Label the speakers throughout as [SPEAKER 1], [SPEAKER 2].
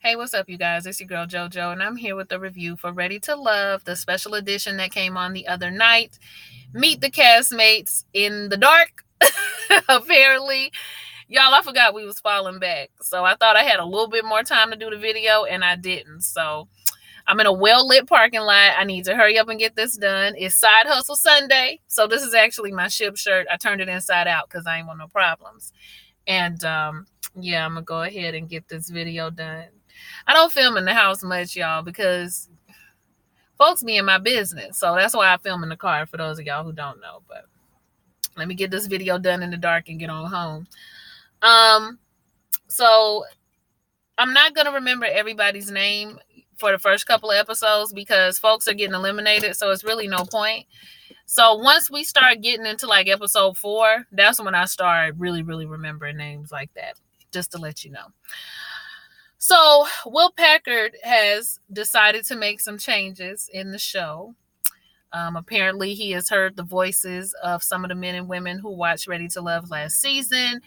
[SPEAKER 1] Hey, what's up, you guys? It's your girl JoJo, and I'm here with a review for Ready to Love, the special edition that came on the other night. Meet the castmates in the dark, apparently. Y'all, I forgot we was falling back. So I thought I had a little bit more time to do the video, and I didn't. So I'm in a well-lit parking lot. I need to hurry up and get this done. It's Side Hustle Sunday. So this is actually my ship shirt. I turned it inside out because I ain't want no problems. And yeah, I'm going to go ahead and get this video done. I don't film in the house much, y'all, because folks be in my business. So that's why I film in the car, for those of y'all who don't know. But let me get this video done in the dark and get on home. So I'm not going to remember everybody's name for the first couple of episodes because folks are getting eliminated. So it's really no point. So once we start getting into like episode 4, that's when I start really remembering names like that, just to let you know. So Will Packard has decided to make some changes in the show. Apparently, he has heard the voices of some of the men and women who watched Ready to Love last season.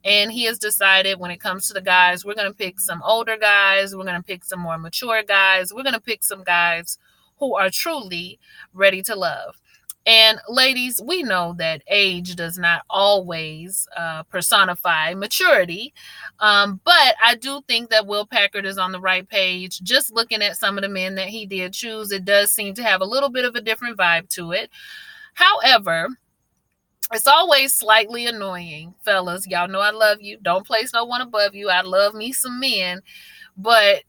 [SPEAKER 1] And he has decided when it comes to the guys, we're going to pick some older guys. We're going to pick some more mature guys. We're going to pick some guys who are truly ready to love. And ladies, we know that age does not always personify maturity. But I do think that Will Packard is on the right page. Just looking at some of the men that he did choose, it does seem to have a little bit of a different vibe to it. However, it's always slightly annoying, fellas. Y'all know I love you. Don't place no one above you. I love me some men. But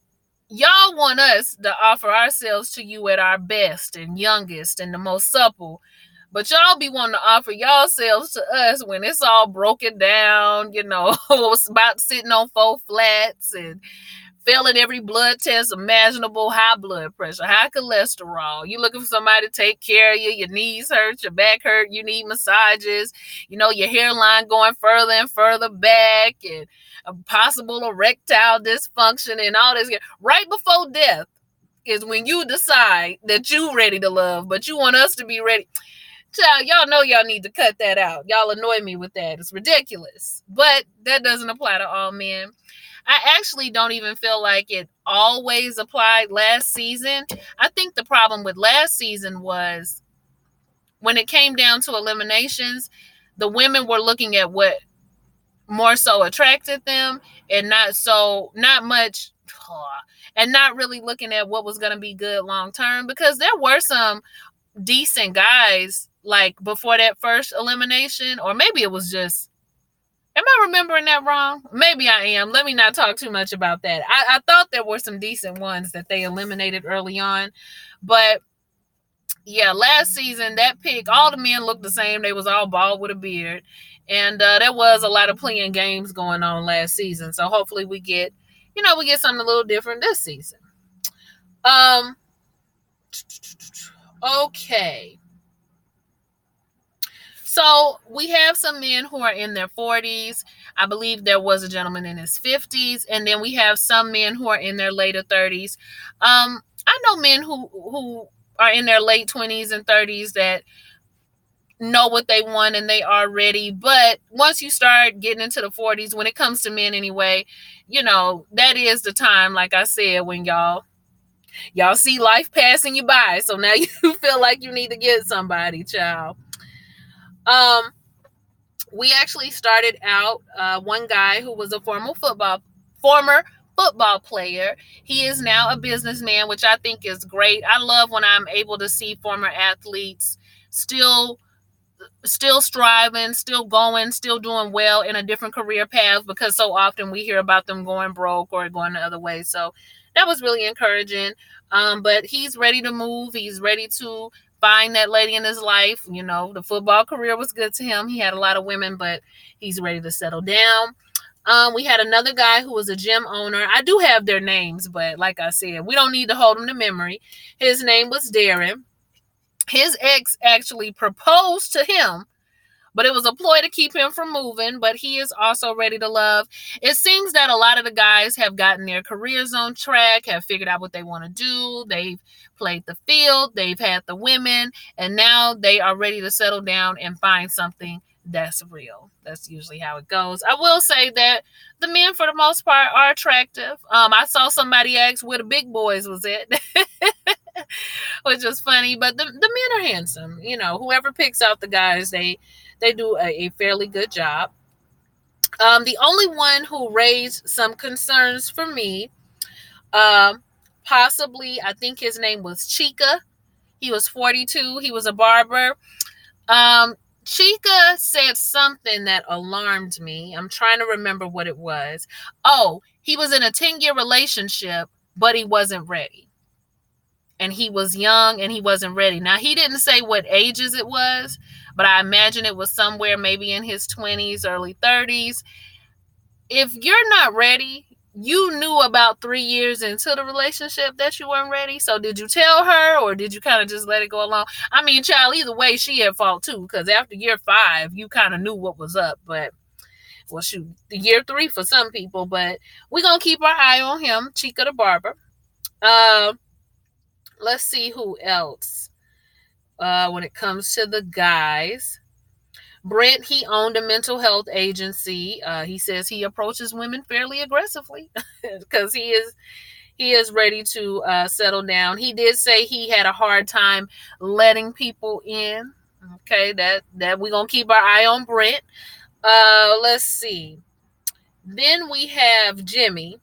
[SPEAKER 1] y'all want us to offer ourselves to you at our best and youngest and the most supple. But y'all be wanting to offer yourselves to us when it's all broken down, it's about sitting on 4 flats and failing every blood test imaginable, high blood pressure, high cholesterol. You looking for somebody to take care of you. Your knees hurt, your back hurt, you need massages. Your hairline going further and further back and a possible erectile dysfunction and all this. Right before death is when you decide that you ready to love, but you want us to be ready. Child, y'all know y'all need to cut that out. Y'all annoy me with that. It's ridiculous. But that doesn't apply to all men. I actually don't even feel like it always applied last season. I think the problem with last season was when it came down to eliminations, the women were looking at what more so attracted them and not much, and not really looking at what was going to be good long term, because there were some decent guys like before that first elimination, or maybe it was just, am I remembering that wrong? Maybe I am. Let me not talk too much about that. I thought there were some decent ones that they eliminated early on. But yeah, last season, that pick, all the men looked the same. They was all bald with a beard. And there was a lot of playing games going on last season. So hopefully we get something a little different this season. Okay. So we have some men who are in their 40s. I believe there was a gentleman in his 50s. And then we have some men who are in their later 30s. I know men who are in their late 20s and 30s that know what they want and they are ready. But once you start getting into the 40s, when it comes to men anyway, that is the time, like I said, when y'all see life passing you by. So now you feel like you need to get somebody, child. We actually started out one guy who was a former football player. He is now a businessman, which I think is great. I love when I'm able to see former athletes still striving, still going, still doing well in a different career path, because so often we hear about them going broke or going the other way. So that was really encouraging. But he's ready to move. He's ready to find that lady in his life. The football career was good to him. He had a lot of women, but he's ready to settle down. We had another guy who was a gym owner. I do have their names, but like I said, we don't need to hold them to memory. His name was Darren. His ex actually proposed to him, but it was a ploy to keep him from moving. But he is also ready to love. It seems that a lot of the guys have gotten their careers on track, have figured out what they want to do. They've played the field, they've had the women, and now they are ready to settle down and find something that's real. That's usually how it goes. I will say that the men, for the most part, are attractive. I saw somebody ask where the big boys was at, which was funny. But the men are handsome. You know, whoever picks out the guys, they do a fairly good job. The only one who raised some concerns for me, um, possibly, I think his name was Chica. He was 42. He was a barber. Um, Chica said something that alarmed me. I'm trying to remember what it was. Oh, he was in a 10-year relationship, but he wasn't ready. And he was young and he wasn't ready. Now, he didn't say what ages it was, but I imagine it was somewhere maybe in his 20s, early 30s. If you're not ready, you knew about 3 years into the relationship that you weren't ready. So did you tell her, or did you kind of just let it go along? I mean, child, either way, she at fault too, because after year 5, you kind of knew what was up. But, well, shoot, the year 3 for some people. But we're going to keep our eye on him, Chica the barber. Let's see who else. When it comes to the guys, Brent, he owned a mental health agency. He says he approaches women fairly aggressively because he is ready to settle down. He did say he had a hard time letting people in. Okay, that we're gonna keep our eye on Brent. Let's see. Then we have Jimmy.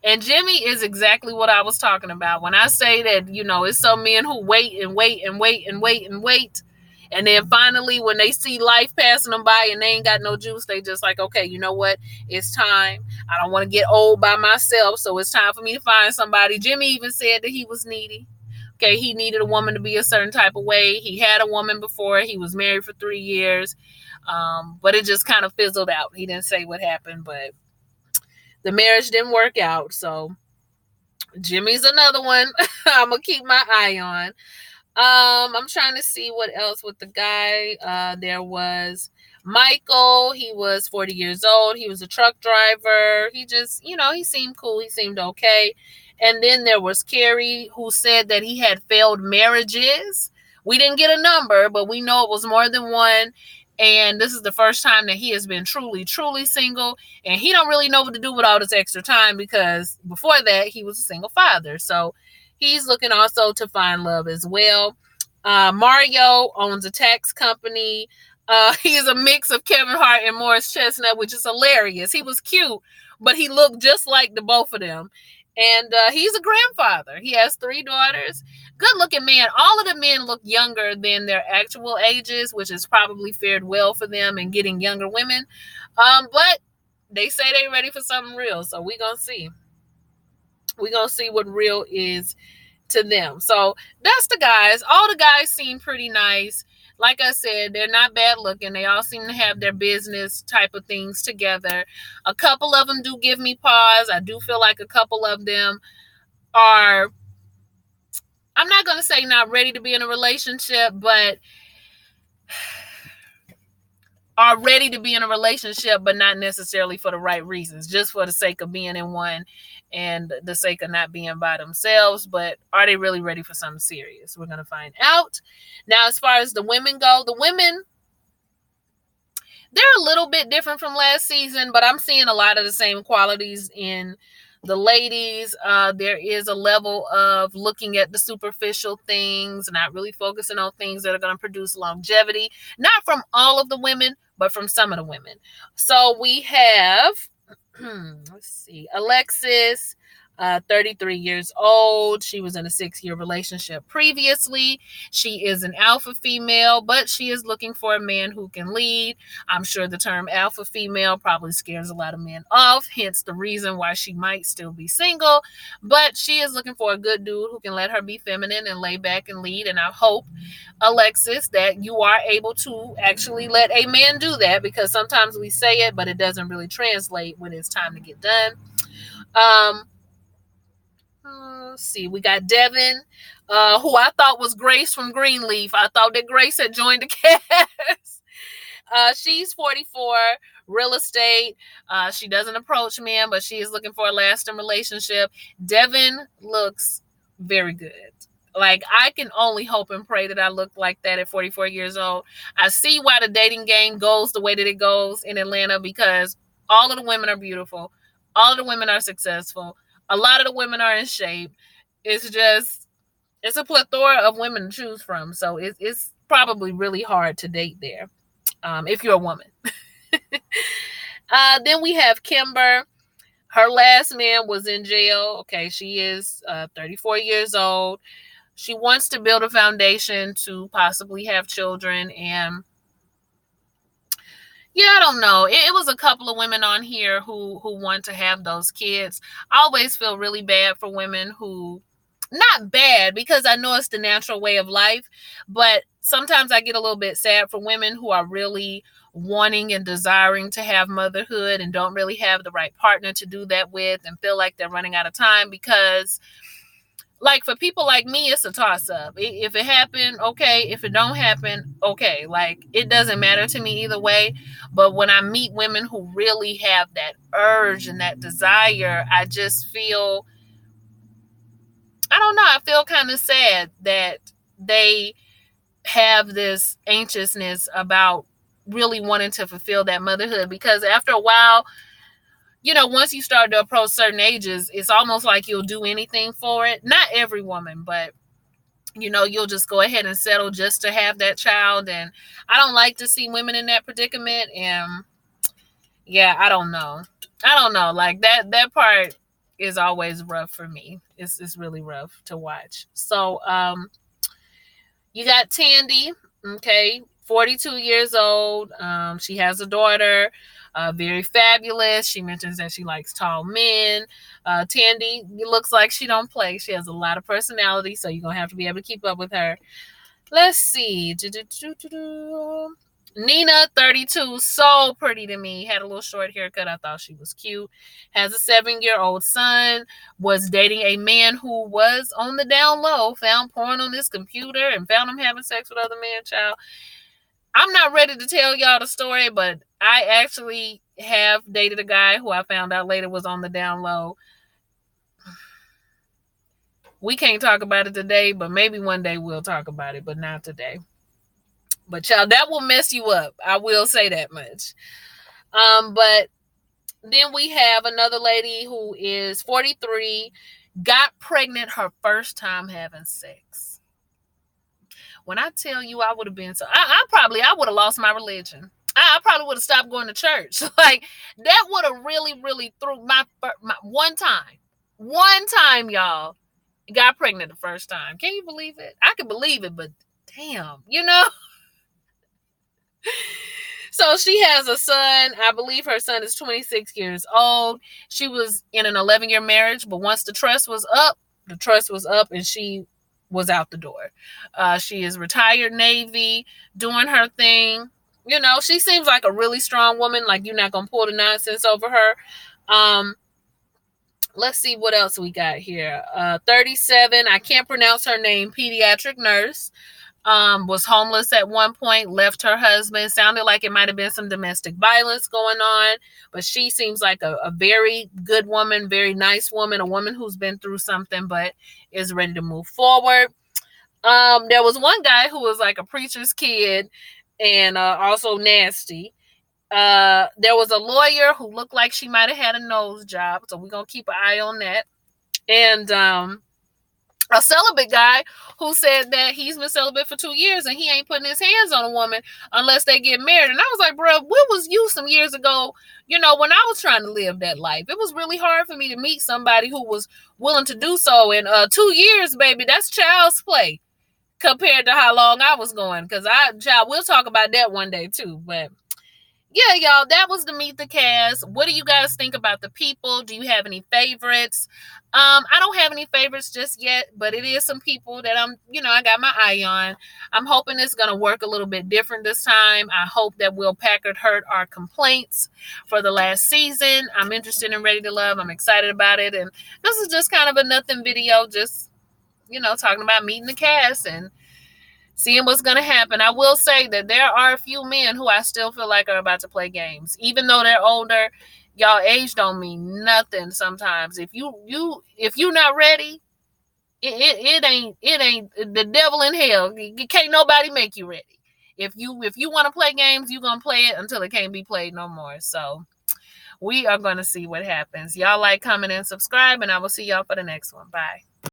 [SPEAKER 1] And Jimmy is exactly what I was talking about. When I say that, it's some men who wait and wait and wait and wait and wait. And then finally, when they see life passing them by and they ain't got no juice, they just like, okay, you know what? It's time. I don't want to get old by myself, so it's time for me to find somebody. Jimmy even said that he was needy. Okay, he needed a woman to be a certain type of way. He had a woman before. He was married for 3 years. But it just kind of fizzled out. He didn't say what happened, but the marriage didn't work out. So Jimmy's another one I'm gonna keep my eye on. I'm trying to see what else with the guy. There was Michael. He was 40 years old. He was a truck driver. He just, he seemed cool. He seemed okay. And then there was Carrie, who said that he had failed marriages. We didn't get a number, but we know it was more than one. And this is the first time that he has been truly, truly single. And he don't really know what to do with all this extra time, because before that, he was a single father. So he's looking also to find love as well. Mario owns a tax company. He is a mix of Kevin Hart and Morris Chestnut, which is hilarious. He was cute, but he looked just like the both of them. And he's a grandfather. He has 3 daughters. Good looking man. All of the men look younger than their actual ages, which has probably fared well for them in getting younger women. But they say they're ready for something real. So we're going to see. We're going to see what real is to them. So that's the guys. All the guys seem pretty nice. Like I said, they're not bad looking. They all seem to have their business type of things together. A couple of them do give me pause. I do feel like a couple of them are, I'm not going to say not ready to be in a relationship, but are ready to be in a relationship, but not necessarily for the right reasons, just for the sake of being in one and the sake of not being by themselves. But are they really ready for something serious? We're going to find out. Now, as far as the women go, the women, they're a little bit different from last season, but I'm seeing a lot of the same qualities in the ladies. There is a level of looking at the superficial things, not really focusing on things that are going to produce longevity, not from all of the women, but from some of the women. So we have, let's see, Alexis, 33 years old. She was in a 6-year relationship previously. She is an alpha female, but she is looking for a man who can lead. I'm sure the term alpha female probably scares a lot of men off, hence the reason why she might still be single. But she is looking for a good dude who can let her be feminine and lay back and lead. And I hope, Alexis, that you are able to actually let a man do that, because sometimes we say it, but it doesn't really translate when it's time to get done. Let's see, we got Devin, who I thought was Grace from Greenleaf. I thought that Grace had joined the cast. She's 44, real estate. She doesn't approach men, but she is looking for a lasting relationship. Devin looks very good. Like, I can only hope and pray that I look like that at 44 years old. I see why the dating game goes the way that it goes in Atlanta, because all of the women are beautiful. All of the women are successful. A lot of the women are in shape. It's just, it's a plethora of women to choose from. So it's probably really hard to date there, if you're a woman. Then we have Kimber. Her last man was in jail. Okay, she is 34 years old. She wants to build a foundation to possibly have children. And yeah, I don't know. It was a couple of women on here who want to have those kids. I always feel really bad for women who, not bad, because I know it's the natural way of life, but sometimes I get a little bit sad for women who are really wanting and desiring to have motherhood and don't really have the right partner to do that with, and feel like they're running out of time. Because, like, for people like me, it's a toss up. If it happened, okay. If it don't happen, okay. Like, it doesn't matter to me either way. But when I meet women who really have that urge and that desire, I just feel, I don't know, I feel kind of sad that they have this anxiousness about really wanting to fulfill that motherhood. Because after a while, once you start to approach certain ages, it's almost like you'll do anything for it. Not every woman, but you'll just go ahead and settle just to have that child. And I don't like to see women in that predicament. And yeah, I don't know. Like, that part is always rough for me. It's really rough to watch. So, you got Tandy, okay, 42 years old. She has a daughter, very fabulous. She mentions that she likes tall men. Tandy looks like she don't play. She has a lot of personality, so you're going to have to be able to keep up with her. Let's see. Nina, 32, so pretty to me. Had a little short haircut. I thought she was cute. Has a 7-year-old son. Was dating a man who was on the down low. Found porn on his computer and found him having sex with other men. Child, I'm not ready to tell y'all the story, but I actually have dated a guy who I found out later was on the down low. We can't talk about it today, but maybe one day we'll talk about it, but not today. But child, that will mess you up. I will say that much. But then we have another lady who is 43, got pregnant her first time having sex. When I tell you, I would have been so, I would have lost my religion. I probably would have stopped going to church. Like, that would have really, really threw my one time, y'all, got pregnant the first time. Can you believe it? I can believe it, but damn, So she has a son. I believe her son is 26 years old. She was in an 11-year marriage, but once the trust was up, and she was out the door. She is retired Navy, doing her thing. She seems like a really strong woman. Like, you're not going to pull the nonsense over her. Let's see what else we got here. 37, I can't pronounce her name, pediatric nurse. Was homeless at one point, left her husband. Sounded like it might have been some domestic violence going on, but she seems like a very good woman, very nice woman, a woman who's been through something but is ready to move forward. There was one guy who was like a preacher's kid and also nasty. There was a lawyer who looked like she might have had a nose job, so we're gonna keep an eye on that. And a celibate guy who said that he's been celibate for 2 years and he ain't putting his hands on a woman unless they get married. And I was like, bro, where was you some years ago? When I was trying to live that life, it was really hard for me to meet somebody who was willing to do so. And 2 years, baby, that's child's play compared to how long I was going. Because we'll talk about that one day too. But yeah, y'all, that was the Meet the Cast. What do you guys think about the people? Do you have any favorites? I don't have any favorites just yet, but it is some people that I got my eye on. I'm hoping it's going to work a little bit different this time. I hope that Will Packard heard our complaints for the last season. I'm interested in Ready to Love. I'm excited about it. And this is just kind of a nothing video, just, talking about meeting the cast and seeing what's going to happen. I will say that there are a few men who I still feel like are about to play games. Even though they're older, y'all, age don't mean nothing sometimes. If you're not ready, It ain't the devil in hell. Can't nobody make you ready. If you want to play games, you're gonna play it until it can't be played no more. So we are gonna see what happens. Y'all like, comment, and subscribe, and I will see y'all for the next one. Bye.